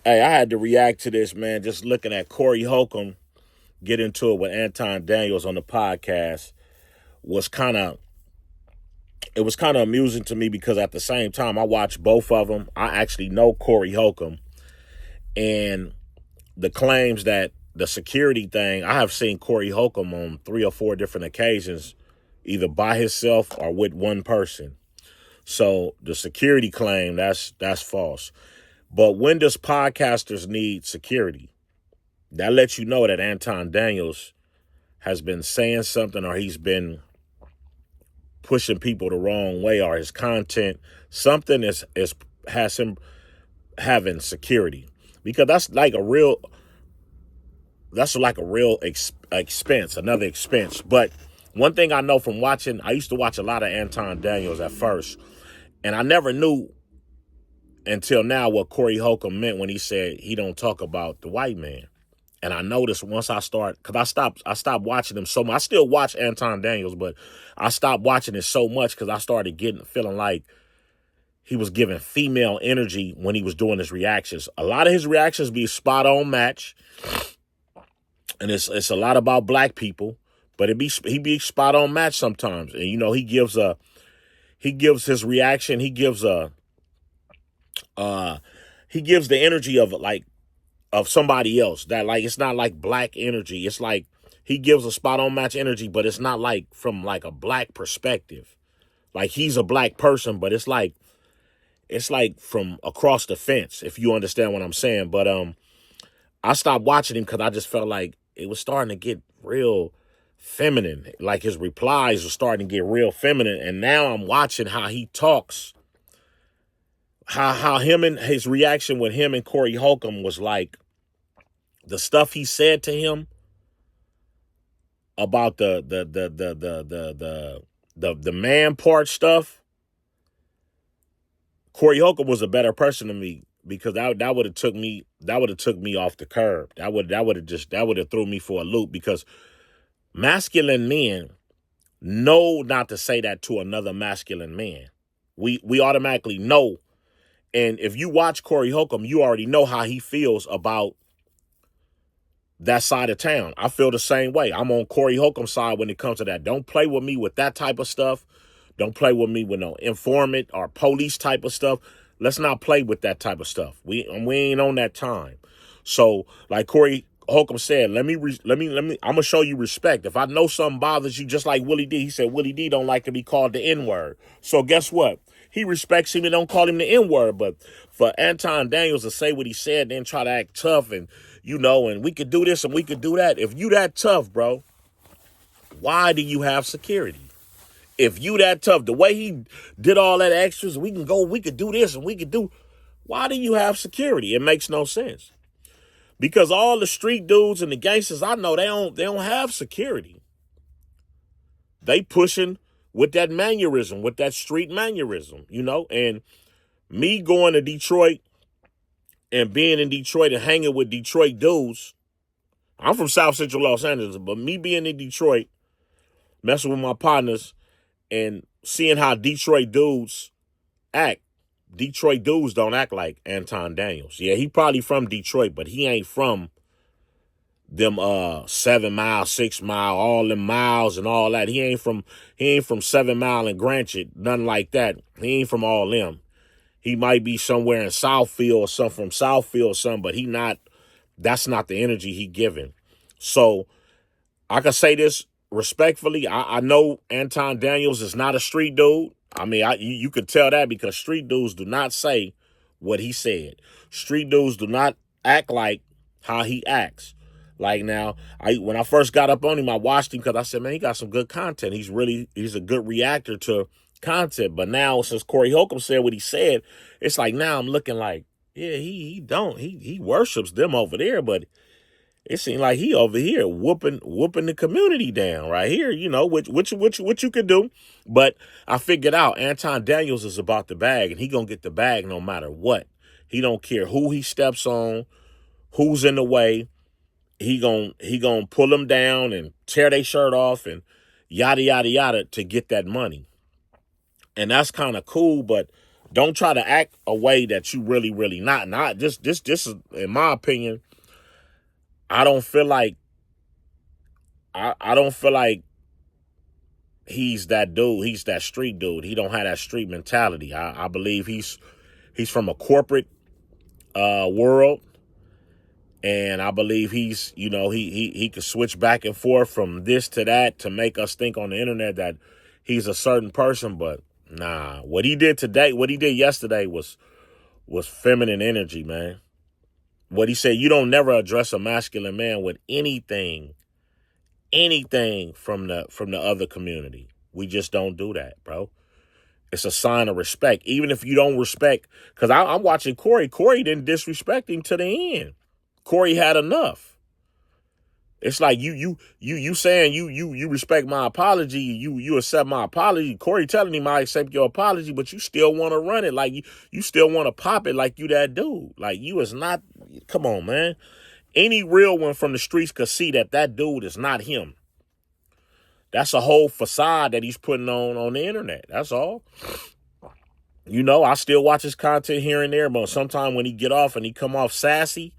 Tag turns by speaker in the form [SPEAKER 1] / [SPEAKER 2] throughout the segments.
[SPEAKER 1] Hey, I had to react to this, man. Just looking at Corey Holcomb get into it with Anton Daniels on the podcast was kind of it was kind of amusing to me because at the same time I watched both of them. I actually know Corey Holcomb and the claims that the security thing. I have seen Corey Holcomb on 3 or 4 different occasions, either by himself or with one person. So the security claim that's false. But when does podcasters need security? That lets you know that Anton Daniels has been saying something or he's been pushing people the wrong way or his content, something is has him having security. Because that's like a real expense, another expense. But one thing I know from watching, I used to watch a lot of Anton Daniels at first, and I never knew until now what Corey Holcomb meant when he said he don't talk about the white man. And I noticed once I start, because I stopped watching him so much. I still watch Anton Daniels, but I stopped watching it so much because I started feeling like he was giving female energy when he was doing his reactions. A lot of his reactions be spot on match, and it's a lot about black people, but he be spot on match sometimes. And he gives his reaction, he gives the energy of somebody else, that like it's not like black energy. It's like he gives a spot on match energy, but it's not like from like a black perspective. Like he's a black person, but it's like from across the fence, if you understand what I'm saying. But I stopped watching him because I just felt like it was starting to get real feminine. Like his replies were starting to get real feminine. And now I'm watching how he talks, how him and his reaction with him and Corey Holcomb was like the stuff he said to him about the man part stuff. Corey Holcomb was a better person than me because that would have took me off the curb. That would have threw me for a loop because masculine men know not to say that to another masculine man. We automatically know. And if you watch Corey Holcomb, you already know how he feels about that side of town. I feel the same way. I'm on Corey Holcomb's side when it comes to that. Don't play with me with that type of stuff. Don't play with me with no informant or police type of stuff. Let's not play with that type of stuff. We ain't on that time. So, like Corey Holcomb said, let me. I'm gonna show you respect. If I know something bothers you, just like Willie D. He said Willie D. don't like to be called the N-word. So guess what? He respects him and don't call him the N-word. But for Anton Daniels to say what he said, then try to act tough and and we could do this and we could do that. If you that tough, bro, why do you have security? If you that tough, the way he did all that extras, we could do this and we could do. Why do you have security? It makes no sense. Because all the street dudes and the gangsters I know, they don't have security. They pushing with that mannerism, with that street mannerism, and me going to Detroit and being in Detroit and hanging with Detroit dudes. I'm from South Central Los Angeles, but me being in Detroit, messing with my partners and seeing how Detroit dudes act. Detroit dudes don't act like Anton Daniels. Yeah, he probably from Detroit, but he ain't from them 7 Mile, 6 Mile, all them miles and all that. He ain't from 7 Mile and Grantchit, nothing like that. He ain't from all them. He might be somewhere in Southfield or some from Southfield or something, but that's not the energy he giving. So I can say this respectfully. I know Anton Daniels is not a street dude. I mean, you could tell that because street dudes do not say what he said. Street dudes do not act like how he acts. Like now, when I first got up on him, I watched him because I said, man, he got some good content. He's a good reactor to content. But now, since Corey Holcomb said what he said, it's like now I'm looking like, yeah, he worships them over there, but it seemed like he over here whooping the community down right here, which you could do. But I figured out Anton Daniels is about the bag, and he gonna get the bag no matter what. He don't care who he steps on, who's in the way. He gonna pull them down and tear their shirt off and yada yada yada to get that money. And that's kind of cool, but Don't try to act a way that you really, really not. Not just this is, in my opinion, I don't feel like I don't feel like he's that dude. He's that street dude. He don't have that street mentality. I believe he's from a corporate world, and I believe he's, you know, he could switch back and forth from this to that to make us think on the internet that he's a certain person. But nah, what he did today, what he did yesterday was feminine energy, man. What he said, you don't never address a masculine man with anything from the other community. We just don't do that, bro. It's a sign of respect. Even if you don't respect, because I'm watching Corey. Corey didn't disrespect him to the end. Corey had enough. It's like you saying you respect my apology, you accept my apology. Corey telling him I accept your apology, but you still want to run it like you still want to pop it like you that dude. Like you is not. Come on, man. Any real one from the streets could see that dude is not him. That's a whole facade that he's putting on the internet. That's all. You know, I still watch his content here and there, but sometimes when he get off and he come off sassy,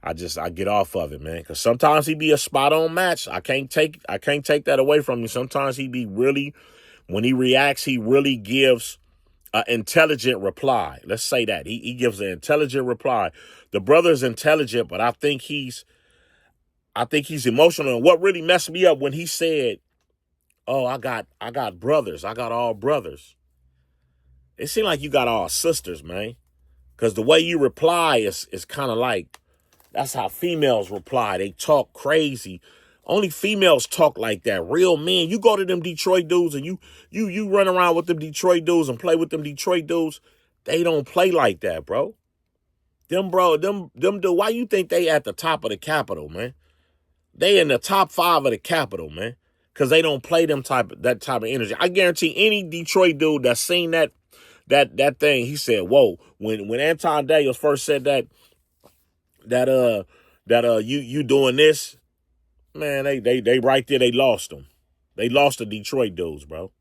[SPEAKER 1] I get off of it, man. Because sometimes he be a spot on match. I can't take that away from you. Sometimes he be really, when he reacts, he really gives an intelligent reply. Let's say that he gives an intelligent reply. The brother is intelligent, but I think he's emotional. And what really messed me up when he said, "Oh, I got brothers. I got all brothers." It seemed like you got all sisters, man. Because the way you reply is kind of like, that's how females reply. They talk crazy. Only females talk like that. Real men, you go to them Detroit dudes and you run around with them Detroit dudes and play with them Detroit dudes. They don't play like that, bro. Them dude, why you think they at the top of the Capitol, man? They in the top 5 of the Capitol, man. Because they don't play that type of energy. I guarantee any Detroit dude that's seen that thing, he said, whoa. When Anton Daniels first said that you doing this, man, they right there, they lost them. They lost the Detroit dudes, bro.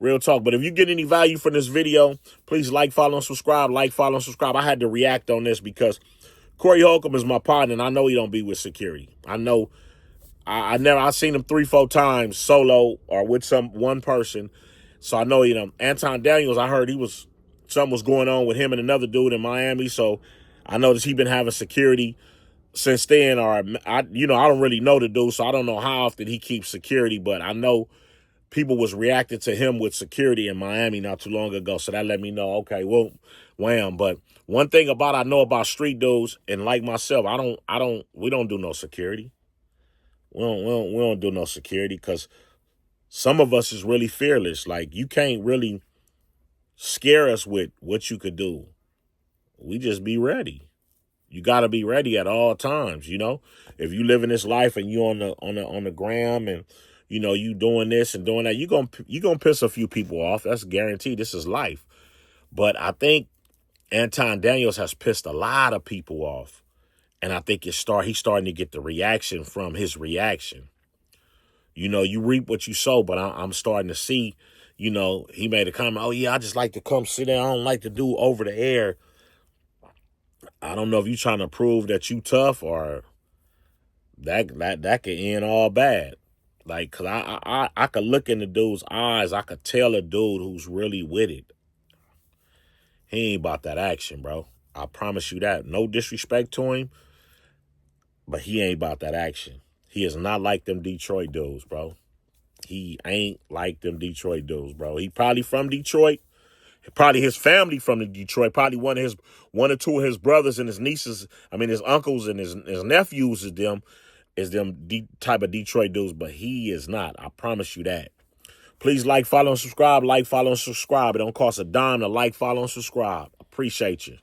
[SPEAKER 1] Real talk. But if you get any value from this video, please like, follow, and subscribe. Like, follow, and subscribe. I had to react on this because Corey HOLCOMB is my partner, and I know he don't be with security. I know I've seen him 3-4 times solo or with one person. So I know, Anton Daniels, I heard something was going on with him and another dude in Miami. So I noticed he been having security since then. Or I don't really know the dude, so I don't know how often he keeps security, but I know people was reacting to him with security in Miami not too long ago. So that let me know, okay, well, wham. But one thing I know about street dudes, and like myself, we don't do no security. We don't do no security because some of us is really fearless. Like, you can't really scare us with what you could do. We just be ready. You got to be ready at all times, If you live in this life and you on the gram and, you doing this and doing that, you gonna piss a few people off. That's guaranteed. This is life. But I think Anton Daniels has pissed a lot of people off. And I think he's starting to get the reaction from his reaction. You reap what you sow, but I'm starting to see, he made a comment, oh, yeah, I just like to come sit there. I don't like to do over the air. I don't know if you're trying to prove that you tough or that could end all bad. Like, because I could look in the dude's eyes. I could tell a dude who's really with it. He ain't about that action, bro. I promise you that. No disrespect to him, but he ain't about that action. He is not like them Detroit dudes, bro. He ain't like them Detroit dudes, bro. He probably from Detroit. Probably his family from the Detroit. Probably one or two of his brothers and his nieces. His uncles and his nephews is them type of Detroit dudes, but he is not. I promise you that. Please like, follow, and subscribe. Like, follow, and subscribe. It don't cost a dime to like, follow, and subscribe. Appreciate you.